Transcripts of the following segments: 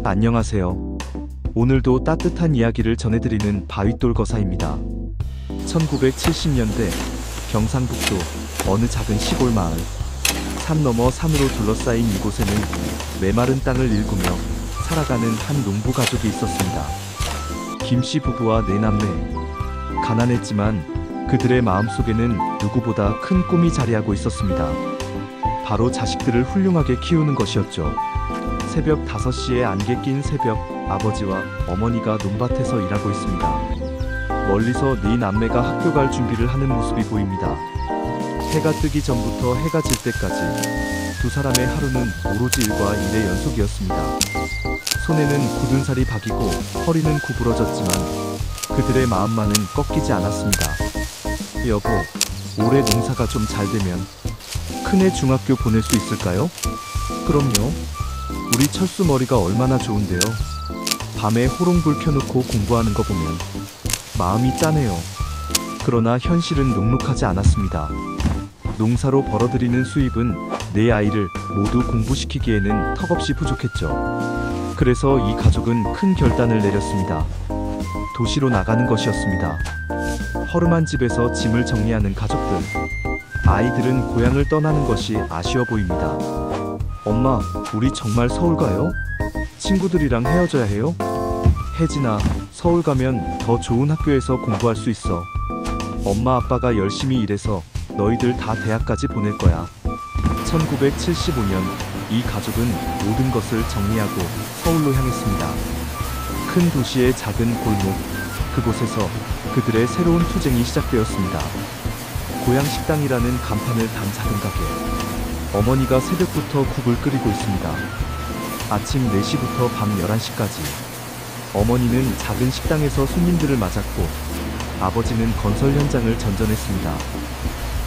안녕하세요. 오늘도 따뜻한 이야기를 전해드리는 바윗돌거사입니다. 1970년대 경상북도 어느 작은 시골 마을. 산 너머 산으로 둘러싸인 이곳에는 메마른 땅을 일구며 살아가는 한 농부 가족이 있었습니다. 김씨 부부와 네 남매. 가난했지만 그들의 마음속에는 누구보다 큰 꿈이 자리하고 있었습니다. 바로 자식들을 훌륭하게 키우는 것이었죠. 새벽 5시에 안개 낀 새벽, 아버지와 어머니가 논밭에서 일하고 있습니다. 멀리서 네 남매가 학교 갈 준비를 하는 모습이 보입니다. 해가 뜨기 전부터 해가 질 때까지 두 사람의 하루는 오로지 일과 일의 연속이었습니다. 손에는 굳은 살이 박이고 허리는 구부러졌지만 그들의 마음만은 꺾이지 않았습니다. 여보, 올해 농사가 좀 잘 되면 큰애 중학교 보낼 수 있을까요? 그럼요. 우리 철수 머리가 얼마나 좋은데요. 밤에 호롱불 켜놓고 공부하는 거 보면 마음이 짠해요. 그러나 현실은 녹록하지 않았습니다. 농사로 벌어들이는 수입은 네 아이를 모두 공부시키기에는 턱없이 부족했죠. 그래서 이 가족은 큰 결단을 내렸습니다. 도시로 나가는 것이었습니다. 허름한 집에서 짐을 정리하는 가족들. 아이들은 고향을 떠나는 것이 아쉬워 보입니다. 엄마, 우리 정말 서울 가요? 친구들이랑 헤어져야 해요? 혜진아, 서울 가면 더 좋은 학교에서 공부할 수 있어. 엄마 아빠가 열심히 일해서 너희들 다 대학까지 보낼 거야. 1975년 이 가족은 모든 것을 정리하고 서울로 향했습니다. 큰 도시의 작은 골목, 그곳에서 그들의 새로운 투쟁이 시작되었습니다. 고향 식당이라는 간판을 단 작은 가게. 어머니가 새벽부터 국을 끓이고 있습니다. 아침 4시부터 밤 11시까지. 어머니는 작은 식당에서 손님들을 맞았고 아버지는 건설 현장을 전전했습니다.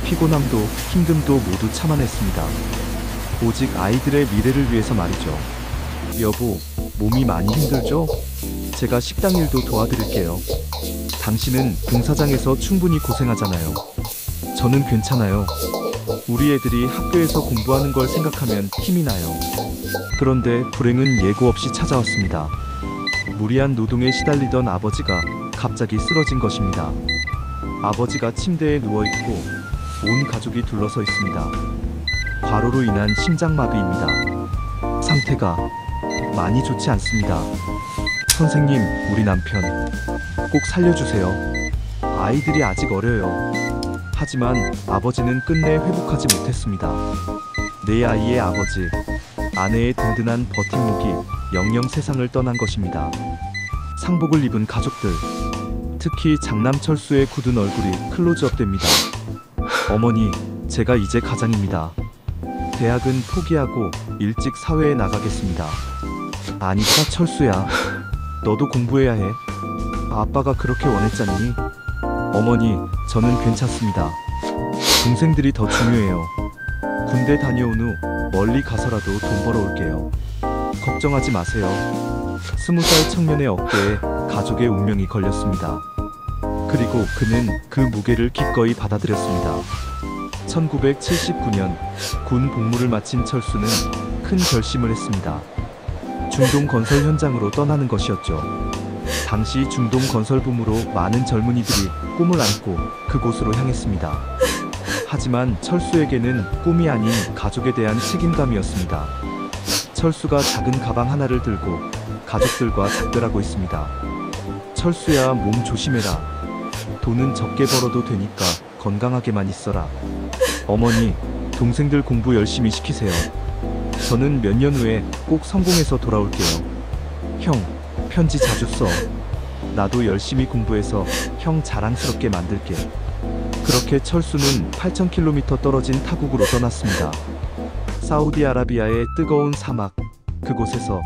피곤함도 힘듦도 모두 참아냈습니다. 오직 아이들의 미래를 위해서 말이죠. 여보, 몸이 많이 힘들죠? 제가 식당 일도 도와드릴게요. 당신은 공사장에서 충분히 고생하잖아요. 저는 괜찮아요. 우리 애들이 학교에서 공부하는 걸 생각하면 힘이 나요. 그런데 불행은 예고 없이 찾아왔습니다. 무리한 노동에 시달리던 아버지가 갑자기 쓰러진 것입니다. 아버지가 침대에 누워있고 온 가족이 둘러서 있습니다. 과로로 인한 심장마비입니다. 상태가 많이 좋지 않습니다. 선생님, 우리 남편 꼭 살려주세요. 아이들이 아직 어려요. 하지만 아버지는 끝내 회복하지 못했습니다. 네 아이의 아버지, 아내의 든든한 버팀목이 영영 세상을 떠난 것입니다. 상복을 입은 가족들, 특히 장남 철수의 굳은 얼굴이 클로즈업됩니다. 어머니, 제가 이제 가장입니다. 대학은 포기하고 일찍 사회에 나가겠습니다. 아니다, 철수야. 너도 공부해야 해. 아빠가 그렇게 원했잖니. 어머니, 저는 괜찮습니다. 동생들이 더 중요해요. 군대 다녀온 후 멀리 가서라도 돈 벌어올게요. 걱정하지 마세요. 20살 청년의 어깨에 가족의 운명이 걸렸습니다. 그리고 그는 그 무게를 기꺼이 받아들였습니다. 1979년 군 복무를 마친 철수는 큰 결심을 했습니다. 중동 건설 현장으로 떠나는 것이었죠. 당시 중동 건설 붐으로 많은 젊은이들이 꿈을 안고 그곳으로 향했습니다. 하지만 철수에게는 꿈이 아닌 가족에 대한 책임감이었습니다. 철수가 작은 가방 하나를 들고 가족들과 작별하고 있습니다. 철수야, 몸 조심해라. 돈은 적게 벌어도 되니까 건강하게만 있어라. 어머니, 동생들 공부 열심히 시키세요. 저는 몇 년 후에 꼭 성공해서 돌아올게요. 형, 편지 자주 써. 나도 열심히 공부해서 형 자랑스럽게 만들게. 그렇게 철수는 8,000km 떨어진 타국으로 떠났습니다. 사우디아라비아의 뜨거운 사막, 그곳에서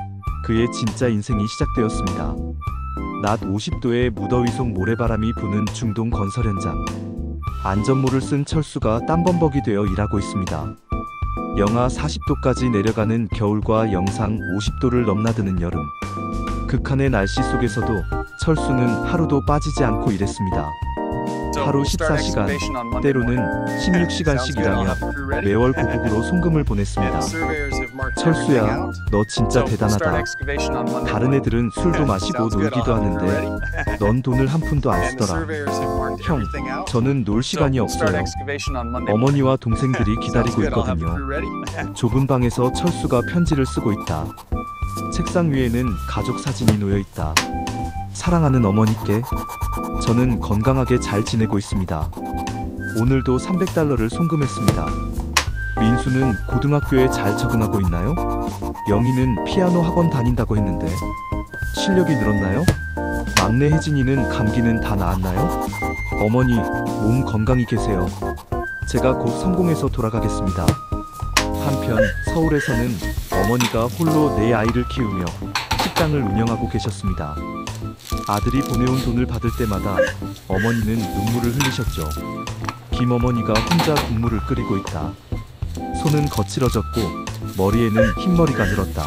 그의 진짜 인생이 시작되었습니다. 낮 50도의 무더위 속 모래바람이 부는 중동 건설 현장. 안전모를 쓴 철수가 땀범벅이 되어 일하고 있습니다. 영하 40도까지 내려가는 겨울과 영상 50도를 넘나드는 여름. 극한의 날씨 속에서도 철수는 하루도 빠지지 않고 일했습니다. 하루 14시간, 때로는 16시간씩이라며 매월 고국으로 송금을 보냈습니다. 철수야, 너 진짜 대단하다. 다른 애들은 술도 마시고 놀기도 하는데 넌 돈을 한 푼도 안 쓰더라. 형, 저는 놀 시간이 없어요. 어머니와 동생들이 기다리고 있거든요. 좁은 방에서 철수가 편지를 쓰고 있다. 책상 위에는 가족 사진이 놓여 있다. 사랑하는 어머니께, 저는 건강하게 잘 지내고 있습니다. 오늘도 $300를 송금했습니다. 민수는 고등학교에 잘 적응하고 있나요? 영희는 피아노 학원 다닌다고 했는데 실력이 늘었나요? 막내 혜진이는 감기는 다 나았나요? 어머니, 몸 건강히 계세요. 제가 곧 성공해서 돌아가겠습니다. 한편 서울에서는 어머니가 홀로 네 아이를 키우며 식당을 운영하고 계셨습니다. 아들이 보내온 돈을 받을 때마다 어머니는 눈물을 흘리셨죠. 김어머니가 혼자 국물을 끓이고 있다. 손은 거칠어졌고 머리에는 흰머리가 늘었다.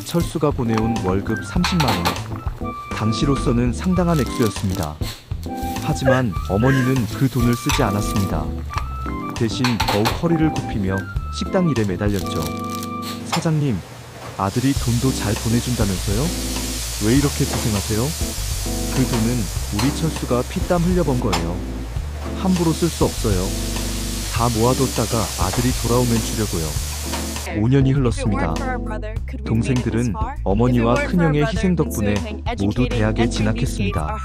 철수가 보내온 월급 30만 원. 당시로서는 상당한 액수였습니다. 하지만 어머니는 그 돈을 쓰지 않았습니다. 대신 더욱 허리를 굽히며 식당 일에 매달렸죠. 사장님, 아들이 돈도 잘 보내준다면서요? 왜 이렇게 고생하세요? 그 돈은 우리 철수가 피땀 흘려 번 거예요. 함부로 쓸 수 없어요. 다 모아뒀다가 아들이 돌아오면 주려고요. 5년이 흘렀습니다. 동생들은 어머니와 큰형의 희생 덕분에 모두 대학에 진학했습니다.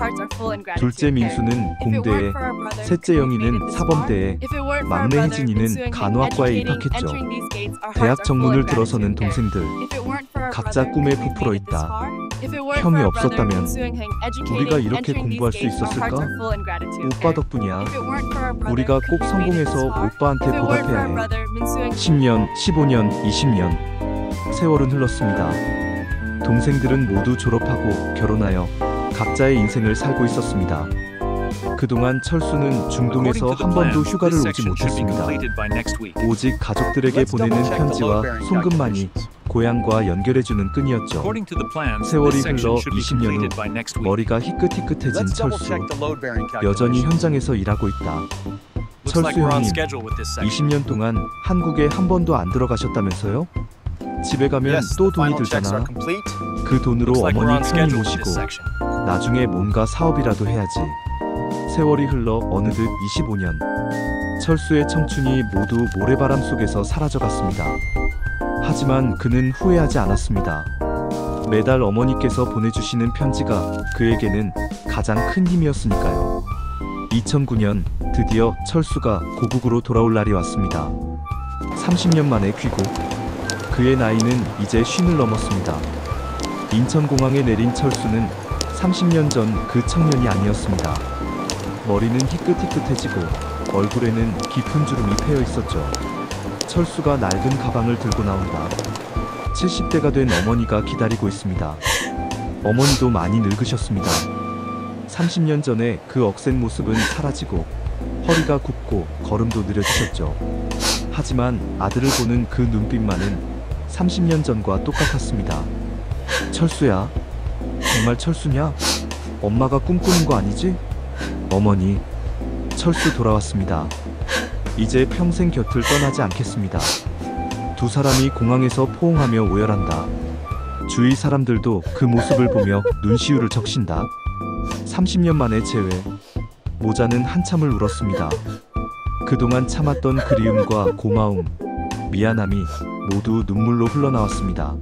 둘째 민수는 공대에, 셋째 영희는 사범대에, 막내 혜진이는 간호학과에 입학했죠. 대학 정문을 들어서는 동생들, 각자 꿈에 부풀어 있다. 형이 없었다면 우리가 이렇게 공부할 수 있었을까? 오빠 덕분이야. 우리가 꼭 성공해서 오빠한테 보답해야 해. 10년, 15년, 20년. 세월은 흘렀습니다. 동생들은 모두 졸업하고 결혼하여 각자의 인생을 살고 있었습니다. 그동안 철수는 중동에서 한 번도 휴가를 오지 못했습니다. 오직 가족들에게 보내는 편지와 송금만이 고향과 연결해주는 끈이었죠. 세월이 흘러 20년 후 머리가 희끗희끗해진 철수. 여전히 현장에서 일하고 있다. 철수 형님, 20년 동안 한국에 한 번도 안 들어가셨다면서요? 집에 가면 또 돈이 들잖아. 그 돈으로 어머니 편히 모시고 나중에 뭔가 사업이라도 해야지. 세월이 흘러 어느덧 25년. 철수의 청춘이 모두 모래바람 속에서 사라져갔습니다. 하지만 그는 후회하지 않았습니다. 매달 어머니께서 보내주시는 편지가 그에게는 가장 큰 힘이었으니까요. 2009년 드디어 철수가 고국으로 돌아올 날이 왔습니다. 30년 만에 귀국. 그의 나이는 이제 50을 넘었습니다. 인천공항에 내린 철수는 30년 전 그 청년이 아니었습니다. 머리는 희끗희끗해지고 얼굴에는 깊은 주름이 패여 있었죠. 철수가 낡은 가방을 들고 나온다. 70대가 된 어머니가 기다리고 있습니다. 어머니도 많이 늙으셨습니다. 30년 전에 그 억센 모습은 사라지고 허리가 굽고 걸음도 느려지셨죠. 하지만 아들을 보는 그 눈빛만은 30년 전과 똑같았습니다. 철수야, 정말 철수냐? 엄마가 꿈꾸는 거 아니지? 어머니, 철수 돌아왔습니다. 이제 평생 곁을 떠나지 않겠습니다. 두 사람이 공항에서 포옹하며 오열한다. 주위 사람들도 그 모습을 보며 눈시울을 적신다. 30년 만에 재회. 모자는 한참을 울었습니다. 그동안 참았던 그리움과 고마움, 미안함이 모두 눈물로 흘러나왔습니다.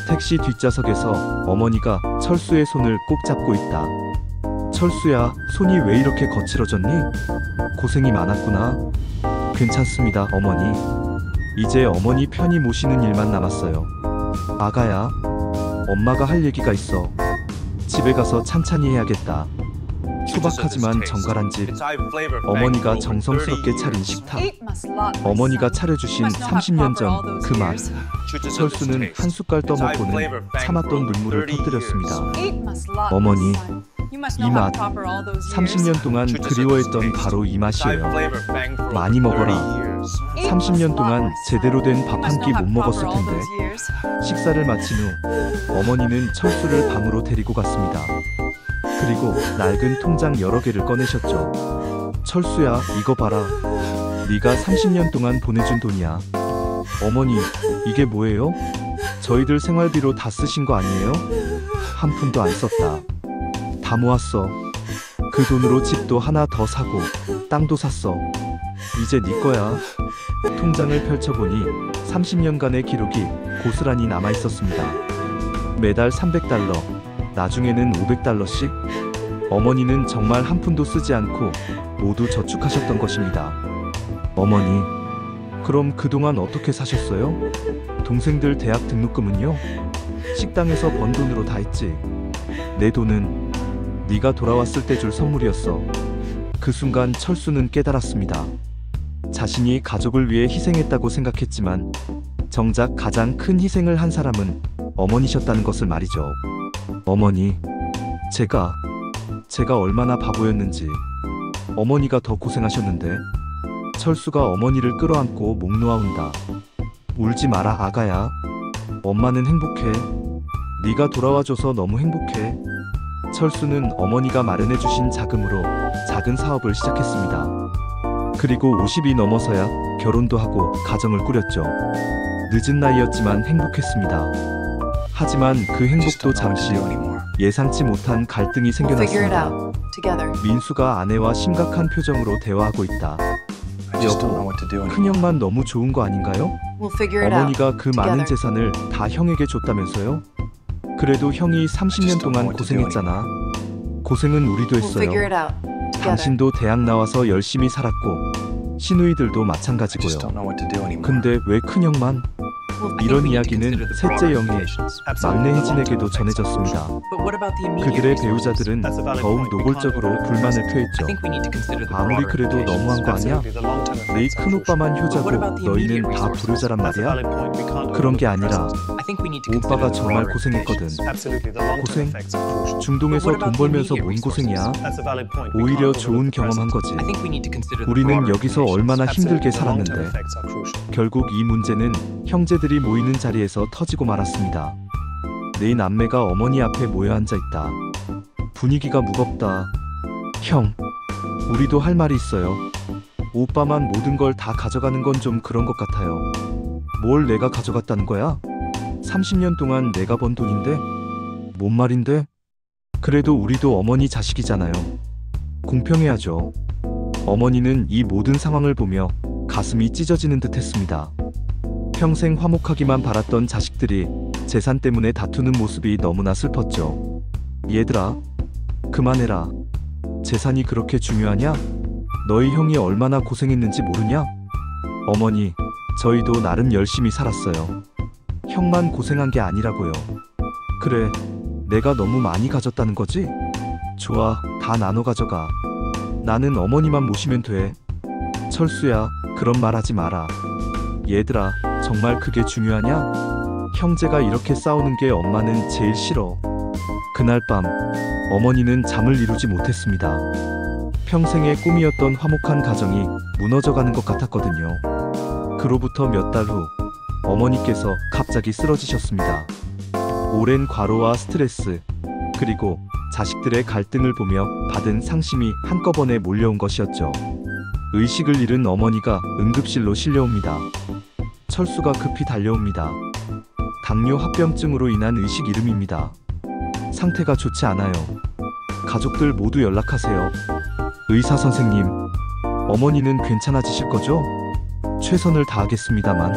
택시 뒷좌석에서 어머니가 철수의 손을 꼭 잡고 있다. 철수야, 손이 왜 이렇게 거칠어졌니? 고생이 많았구나. 괜찮습니다, 어머니. 이제 어머니 편히 모시는 일만 남았어요. 아가야, 엄마가 할 얘기가 있어. 집에 가서 찬찬히 해야겠다. 소박하지만 정갈한 집. 어머니가 정성스럽게 차린 식탁. 어머니가 차려주신 30년 전 그 맛. 철수는 한 숟갈 떠먹고는 참았던 눈물을 터뜨렸습니다. 어머니, 이 맛, 30년 동안 그리워했던 바로 이 맛이에요. 많이 먹어라. 30년 동안 제대로 된 밥 한 끼 못 먹었을 텐데. 식사를 마친 후 어머니는 철수를 방으로 데리고 갔습니다. 그리고 낡은 통장 여러 개를 꺼내셨죠. 철수야, 이거 봐라. 네가 30년 동안 보내준 돈이야. 어머니, 이게 뭐예요? 저희들 생활비로 다 쓰신 거 아니에요? 한 푼도 안 썼다. 다 모았어. 그 돈으로 집도 하나 더 사고 땅도 샀어. 이제 네 거야. 통장을 펼쳐보니 30년간의 기록이 고스란히 남아있었습니다. 매달 300달러, 나중에는 500달러씩. 어머니는 정말 한 푼도 쓰지 않고 모두 저축하셨던 것입니다. 어머니, 그럼 그동안 어떻게 사셨어요? 동생들 대학 등록금은요? 식당에서 번 돈으로 다 했지. 내 돈은 네가 돌아왔을 때 줄 선물이었어. 그 순간 철수는 깨달았습니다. 자신이 가족을 위해 희생했다고 생각했지만 정작 가장 큰 희생을 한 사람은 어머니셨다는 것을 말이죠. 어머니, 제가 얼마나 바보였는지. 어머니가 더 고생하셨는데. 철수가 어머니를 끌어안고 목 놓아온다. 울지 마라, 아가야. 엄마는 행복해. 네가 돌아와줘서 너무 행복해. 철수는 어머니가 마련해주신 자금으로 작은 사업을 시작했습니다. 그리고 50이 넘어서야 결혼도 하고 가정을 꾸렸죠. 늦은 나이였지만 행복했습니다. 하지만 그 행복도 잠시 예상치 못한 갈등이 생겨났습니다. 민수가 아내와 심각한 표정으로 대화하고 있다. 여보, 큰형만 너무 좋은 거 아닌가요? 어머니가 그 많은 재산을 다 형에게 줬다면서요? 그래도 형이 30년 동안 고생했잖아. 고생은 우리도 했어요. 당신도 대학 나와서 열심히 살았고 시누이들도 마찬가지고요. 근데 왜 큰형만? 이런 이야기는 셋째 영희, 막내 혜진에게도 전해졌습니다. 그들의 배우자들은 더욱 노골적으로 불만을 표했죠. 아무리 그래도 너무한 거 아니야? 네 큰오빠만 효자고 너희는 다 불효자란 말이야? 그런 게 아니라 오빠가 정말 고생했거든. 고생? 중동에서 돈 벌면서 뭔 고생이야? 오히려 좋은 경험한 거지. 우리는 여기서 얼마나 힘들게 살았는데. 결국 이 문제는 형제들이 모이는 자리에서 터지고 말았습니다. 네 남매가 어머니 앞에 모여 앉아 있다. 분위기가 무겁다. 형, 우리도 할 말이 있어요. 오빠만 모든 걸 다 가져가는 건 좀 그런 것 같아요. 뭘 내가 가져갔다는 거야? 30년 동안 내가 번 돈인데? 뭔 말인데? 그래도 우리도 어머니 자식이잖아요. 공평해야죠. 어머니는 이 모든 상황을 보며 가슴이 찢어지는 듯 했습니다. 평생 화목하기만 바랐던 자식들이 재산 때문에 다투는 모습이 너무나 슬펐죠. 얘들아, 그만해라. 재산이 그렇게 중요하냐? 너희 형이 얼마나 고생했는지 모르냐? 어머니, 저희도 나름 열심히 살았어요. 형만 고생한 게 아니라고요. 그래, 내가 너무 많이 가졌다는 거지? 좋아, 다 나눠 가져가. 나는 어머니만 모시면 돼. 철수야, 그런 말 하지 마라. 얘들아, 정말 그게 중요하냐? 형제가 이렇게 싸우는 게 엄마는 제일 싫어. 그날 밤, 어머니는 잠을 이루지 못했습니다. 평생의 꿈이었던 화목한 가정이 무너져가는 것 같았거든요. 그로부터 몇 달 후, 어머니께서 갑자기 쓰러지셨습니다. 오랜 과로와 스트레스, 그리고 자식들의 갈등을 보며 받은 상심이 한꺼번에 몰려온 것이었죠. 의식을 잃은 어머니가 응급실로 실려옵니다. 철수가 급히 달려옵니다. 당뇨 합병증으로 인한 의식 잃음입니다. 상태가 좋지 않아요. 가족들 모두 연락하세요. 의사 선생님, 어머니는 괜찮아지실 거죠? 최선을 다하겠습니다만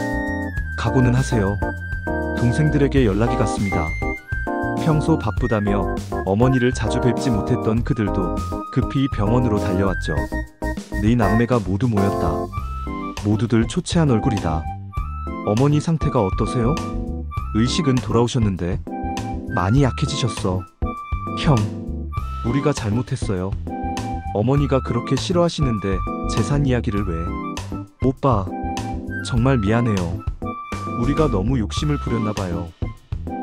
각오는 하세요. 동생들에게 연락이 갔습니다. 평소 바쁘다며 어머니를 자주 뵙지 못했던 그들도 급히 병원으로 달려왔죠. 네 남매가 모두 모였다. 모두들 초췌한 얼굴이다. 어머니 상태가 어떠세요? 의식은 돌아오셨는데 많이 약해지셨어. 형, 우리가 잘못했어요. 어머니가 그렇게 싫어하시는데 재산 이야기를 왜? 오빠, 정말 미안해요. 우리가 너무 욕심을 부렸나봐요.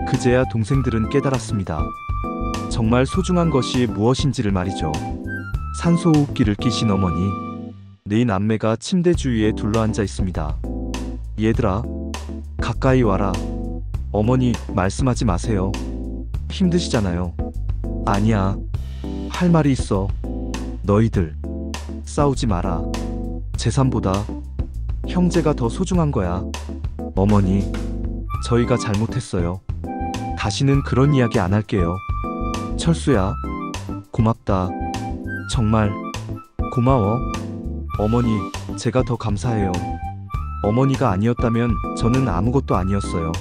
그제야 동생들은 깨달았습니다. 정말 소중한 것이 무엇인지를 말이죠. 산소호흡기를 끼신 어머니. 네 남매가 침대 주위에 둘러앉아 있습니다. 얘들아, 가까이 와라. 어머니, 말씀하지 마세요. 힘드시잖아요. 아니야. 할 말이 있어. 너희들 싸우지 마라. 재산보다 형제가 더 소중한 거야. 어머니, 저희가 잘못했어요. 다시는 그런 이야기 안 할게요. 철수야, 고맙다. 정말 고마워. 어머니, 제가 더 감사해요. 어머니가 아니었다면 저는 아무것도 아니었어요.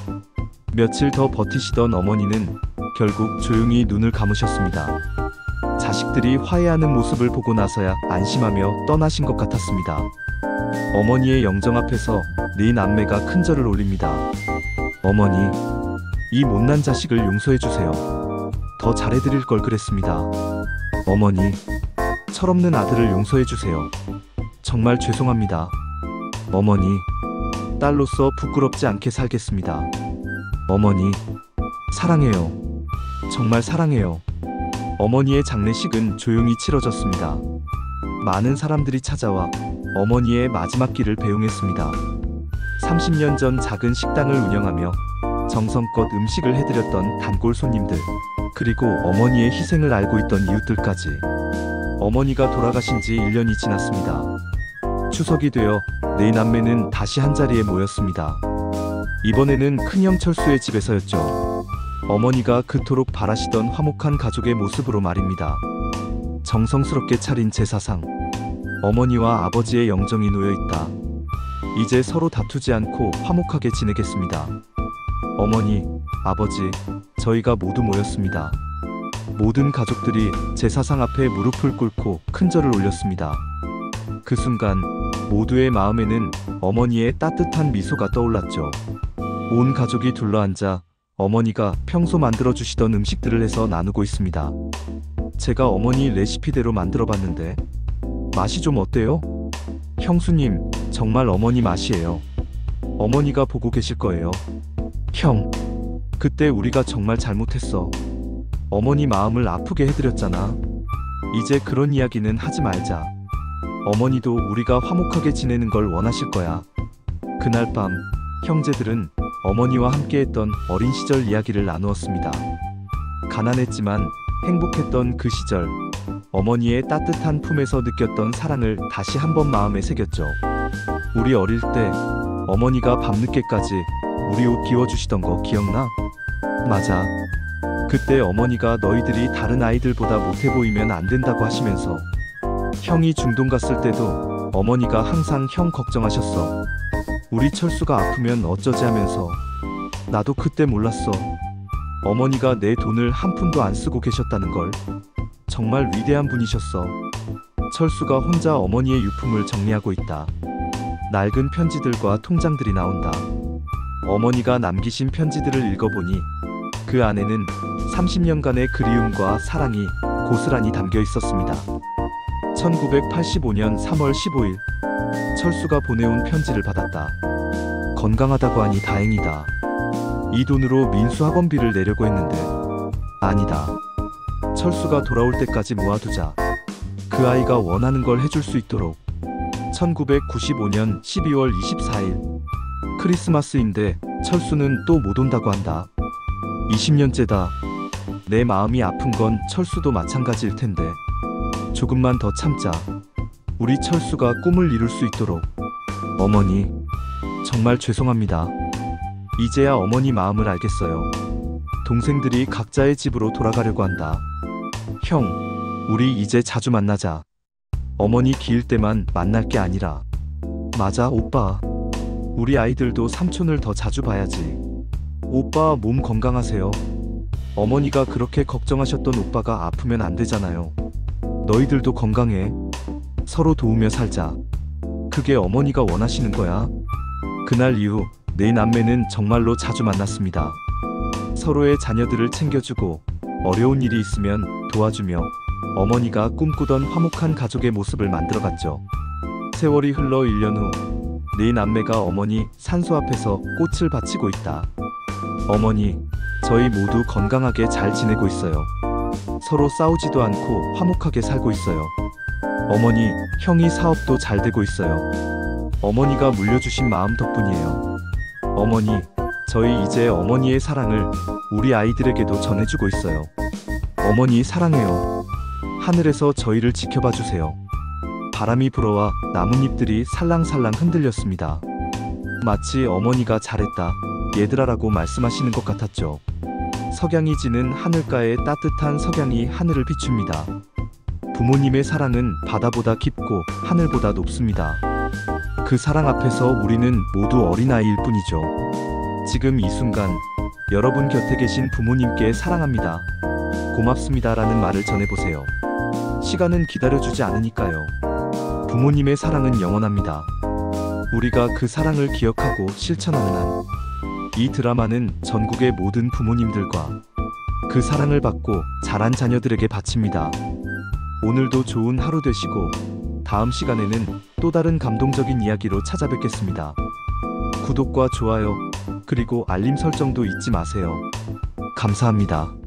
며칠 더 버티시던 어머니는 결국 조용히 눈을 감으셨습니다. 자식들이 화해하는 모습을 보고 나서야 안심하며 떠나신 것 같았습니다. 어머니의 영정 앞에서 네 남매가 큰절을 올립니다. 어머니, 이 못난 자식을 용서해 주세요. 더 잘해드릴 걸 그랬습니다. 어머니, 철없는 아들을 용서해 주세요. 정말 죄송합니다. 어머니, 딸로서 부끄럽지 않게 살겠습니다. 어머니, 사랑해요. 정말 사랑해요. 어머니의 장례식은 조용히 치러졌습니다. 많은 사람들이 찾아와 어머니의 마지막 길을 배웅했습니다. 30년 전 작은 식당을 운영하며 정성껏 음식을 해드렸던 단골 손님들, 그리고 어머니의 희생을 알고 있던 이웃들까지. 어머니가 돌아가신 지 1년이 지났습니다. 추석이 되어 네 남매는 다시 한자리에 모였습니다. 이번에는 큰형 철수의 집에서였죠. 어머니가 그토록 바라시던 화목한 가족의 모습으로 말입니다. 정성스럽게 차린 제사상, 어머니와 아버지의 영정이 놓여있다. 이제 서로 다투지 않고 화목하게 지내겠습니다. 어머니, 아버지, 저희가 모두 모였습니다. 모든 가족들이 제사상 앞에 무릎을 꿇고 큰절을 올렸습니다. 그 순간 모두의 마음에는 어머니의 따뜻한 미소가 떠올랐죠. 온 가족이 둘러앉아 어머니가 평소 만들어주시던 음식들을 해서 나누고 있습니다. 제가 어머니 레시피대로 만들어봤는데 맛이 좀 어때요? 형수님, 정말 어머니 맛이에요. 어머니가 보고 계실 거예요. 형, 그때 우리가 정말 잘못했어. 어머니 마음을 아프게 해드렸잖아. 이제 그런 이야기는 하지 말자. 어머니도 우리가 화목하게 지내는 걸 원하실 거야. 그날 밤 형제들은 어머니와 함께했던 어린 시절 이야기를 나누었습니다. 가난했지만 행복했던 그 시절, 어머니의 따뜻한 품에서 느꼈던 사랑을 다시 한번 마음에 새겼죠. 우리 어릴 때 어머니가 밤늦게까지 우리 옷 끼워주시던 거 기억나? 맞아. 그때 어머니가 너희들이 다른 아이들보다 못해 보이면 안 된다고 하시면서 형이 중동 갔을 때도 어머니가 항상 형 걱정하셨어. 우리 철수가 아프면 어쩌지 하면서. 나도 그때 몰랐어. 어머니가 내 돈을 한 푼도 안 쓰고 계셨다는 걸. 정말 위대한 분이셨어. 철수가 혼자 어머니의 유품을 정리하고 있다. 낡은 편지들과 통장들이 나온다. 어머니가 남기신 편지들을 읽어보니 그 안에는 30년간의 그리움과 사랑이 고스란히 담겨 있었습니다. 1985년 3월 15일, 철수가 보내온 편지를 받았다. 건강하다고 하니 다행이다. 이 돈으로 민수 학원비를 내려고 했는데 아니다. 철수가 돌아올 때까지 모아두자. 그 아이가 원하는 걸 해줄 수 있도록. 1995년 12월 24일, 크리스마스인데 철수는 또 못 온다고 한다. 20년째다. 내 마음이 아픈 건 철수도 마찬가지일 텐데 조금만 더 참자. 우리 철수가 꿈을 이룰 수 있도록. 어머니, 정말 죄송합니다. 이제야 어머니 마음을 알겠어요. 동생들이 각자의 집으로 돌아가려고 한다. 형, 우리 이제 자주 만나자. 어머니 기일 때만 만날 게 아니라. 맞아, 오빠. 우리 아이들도 삼촌을 더 자주 봐야지. 오빠 몸 건강하세요. 어머니가 그렇게 걱정하셨던 오빠가 아프면 안 되잖아요. 너희들도 건강해. 서로 도우며 살자. 그게 어머니가 원하시는 거야. 그날 이후 네 남매는 정말로 자주 만났습니다. 서로의 자녀들을 챙겨주고 어려운 일이 있으면 도와주며 어머니가 꿈꾸던 화목한 가족의 모습을 만들어갔죠. 세월이 흘러 1년 후, 네 남매가 어머니 산소 앞에서 꽃을 바치고 있다. 어머니, 저희 모두 건강하게 잘 지내고 있어요. 서로 싸우지도 않고 화목하게 살고 있어요. 어머니, 형이 사업도 잘 되고 있어요. 어머니가 물려주신 마음 덕분이에요. 어머니, 저희 이제 어머니의 사랑을 우리 아이들에게도 전해주고 있어요. 어머니 사랑해요. 하늘에서 저희를 지켜봐 주세요. 바람이 불어와 나뭇잎들이 살랑살랑 흔들렸습니다. 마치 어머니가 잘했다, 얘들아라고 말씀하시는 것 같았죠. 석양이 지는 하늘가에 따뜻한 석양이 하늘을 비춥니다. 부모님의 사랑은 바다보다 깊고 하늘보다 높습니다. 그 사랑 앞에서 우리는 모두 어린아이일 뿐이죠. 지금 이 순간 여러분 곁에 계신 부모님께 사랑합니다, 고맙습니다 라는 말을 전해보세요. 시간은 기다려주지 않으니까요. 부모님의 사랑은 영원합니다. 우리가 그 사랑을 기억하고 실천하는 한, 이 드라마는 전국의 모든 부모님들과 그 사랑을 받고 자란 자녀들에게 바칩니다. 오늘도 좋은 하루 되시고 다음 시간에는 또 다른 감동적인 이야기로 찾아뵙겠습니다. 구독과 좋아요, 그리고 알림 설정도 잊지 마세요. 감사합니다.